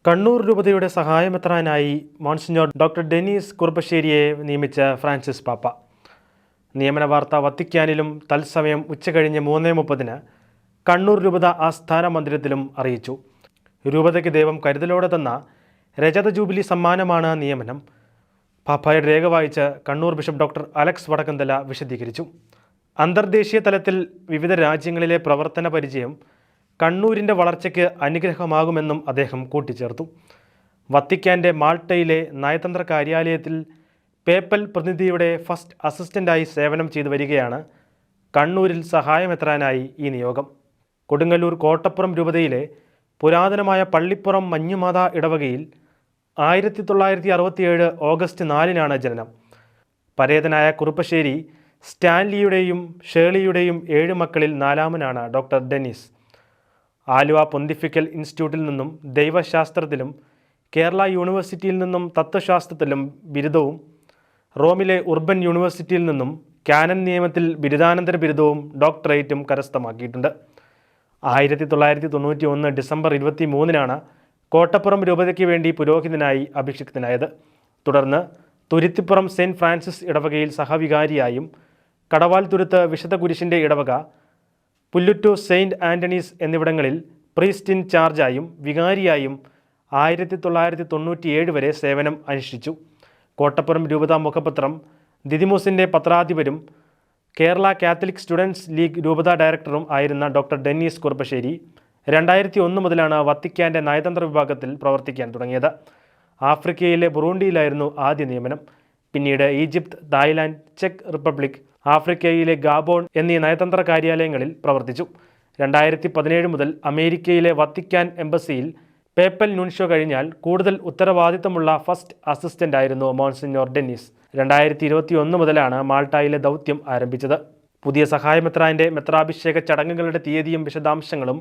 കണ്ണൂർ രൂപതയുടെ സഹായമെത്രാനായി monsignor doctor Denis കുറുപ്പശ്ശേരിയെ നിയമിച്ച Francis പാപ്പ. നിയമന വാർത്ത വത്തിക്കാനിലും തത്സമയം ഉച്ചകഴിഞ്ഞ് 3:30 കണ്ണൂർ രൂപത ആസ്ഥാന മന്ദിരത്തിലും അറിയിച്ചു. രൂപതയ്ക്ക് ദൈവം കരുതലോടെ തന്ന രജത ജൂബിലി സമ്മാനമാണ് നിയമനം. പാപ്പായുടെ രേഖ വായിച്ച് Kannur bishop doctor Alex Vadakkanthala വിശദീകരിച്ചു. അന്തർദേശീയ തലത്തിൽ വിവിധ രാജ്യങ്ങളിലെ പ്രവർത്തന പരിചയം കണ്ണൂരിൻ്റെ വളർച്ചയ്ക്ക് അനുഗ്രഹമാകുമെന്നും അദ്ദേഹം കൂട്ടിച്ചേർത്തു. വത്തിക്കാൻ്റെ മാൾട്ടയിലെ നയതന്ത്ര കാര്യാലയത്തിൽ പേപ്പൽ പ്രതിനിധിയുടെ ഫസ്റ്റ് അസിസ്റ്റൻ്റായി സേവനം ചെയ്തു വരികയാണ് കണ്ണൂരിൽ സഹായമെത്രാനായി ഈ നിയോഗം. കൊടുങ്ങല്ലൂർ കോട്ടപ്പുറം രൂപതയിലെ പുരാതനമായ പള്ളിപ്പുറം മഞ്ഞുമാതാ ഇടവകയിൽ 1967 ഓഗസ്റ്റ് 4 ജനനം. പരേതനായ കുറുപ്പശ്ശേരി സ്റ്റാൻലിയുടെയും ഷേളിയുടെയും 7 മക്കളിൽ 4-മനാണ് ഡോക്ടർ ഡെനീസ്. ആലുവ പൊന്തിഫിക്കൽ ഇൻസ്റ്റിറ്റ്യൂട്ടിൽ നിന്നും ദൈവശാസ്ത്രത്തിലും കേരള യൂണിവേഴ്സിറ്റിയിൽ നിന്നും തത്വശാസ്ത്രത്തിലും ബിരുദവും റോമിലെ ഉർബൻ യൂണിവേഴ്സിറ്റിയിൽ നിന്നും കാനൻ നിയമത്തിൽ ബിരുദാനന്തര ബിരുദവും ഡോക്ടറേറ്റും കരസ്ഥമാക്കിയിട്ടുണ്ട്. 1991 ഡിസംബർ 23 കോട്ടപ്പുറം രൂപതയ്ക്ക് വേണ്ടി പുരോഹിതനായി അഭിഷിക്തനായത്. തുടർന്ന് തുരുത്തിപ്പുറം സെയിൻറ്റ് ഫ്രാൻസിസ് ഇടവകയിൽ സഹവികാരിയായും കടവാൽ തുരുത്ത് വിശുദ്ധ കുരിശിൻ്റെ ഇടവക, പുല്ലുറ്റൂർ സെയിൻറ്റ് ആൻ്റണീസ് എന്നിവിടങ്ങളിൽ പ്രീസ്റ്റ് ഇൻ ചാർജായും വികാരിയായും 1997 വരെ സേവനം അനുഷ്ഠിച്ചു. കോട്ടപ്പുറം രൂപത മുഖപത്രം ദിദിമൂസിൻ്റെ പത്രാധിപരും കേരള കാത്തലിക് സ്റ്റുഡൻസ് ലീഗ് രൂപത ഡയറക്ടറും ആയിരുന്ന ഡോക്ടർ ഡെന്നീസ് കുറുപ്പശ്ശേരി 2001 മുതലാണ് വത്തിക്കാൻ്റെ നയതന്ത്ര വിഭാഗത്തിൽ പ്രവർത്തിക്കാൻ തുടങ്ങിയത്. ആഫ്രിക്കയിലെ ബുറൂണ്ടിയിലായിരുന്നു ആദ്യ നിയമനം. പിന്നീട് ഈജിപ്ത്, തായ്ലാൻഡ്, ചെക്ക് റിപ്പബ്ലിക്, ആഫ്രിക്കയിലെ ഗാബോൺ എന്നീ നയതന്ത്ര കാര്യാലയങ്ങളിൽ പ്രവർത്തിച്ചു. 2017 മുതൽ അമേരിക്കയിലെ വത്തിക്കാൻ എംബസിയിൽ പേപ്പൽ നുൻഷ്യോ കഴിഞ്ഞാൽ കൂടുതൽ ഉത്തരവാദിത്തമുള്ള ഫസ്റ്റ് അസിസ്റ്റൻ്റ് ആയിരുന്നു മോൺസിഞ്ഞോർ ഡെന്നീസ്. 2021 മുതലാണ് മാൾട്ടായിലെ ദൗത്യം ആരംഭിച്ചത്. പുതിയ സഹായമെത്രാൻ്റെ മെത്രാഭിഷേക ചടങ്ങുകളുടെ തീയതിയും വിശദാംശങ്ങളും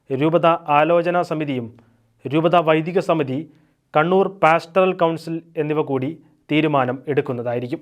രൂപത ആലോചനാ സമിതിയും രൂപത വൈദിക സമിതി, കണ്ണൂർ പാസ്റ്ററൽ കൗൺസിൽ എന്നിവ കൂടി തീരുമാനം എടുക്കുന്നതായിരിക്കും.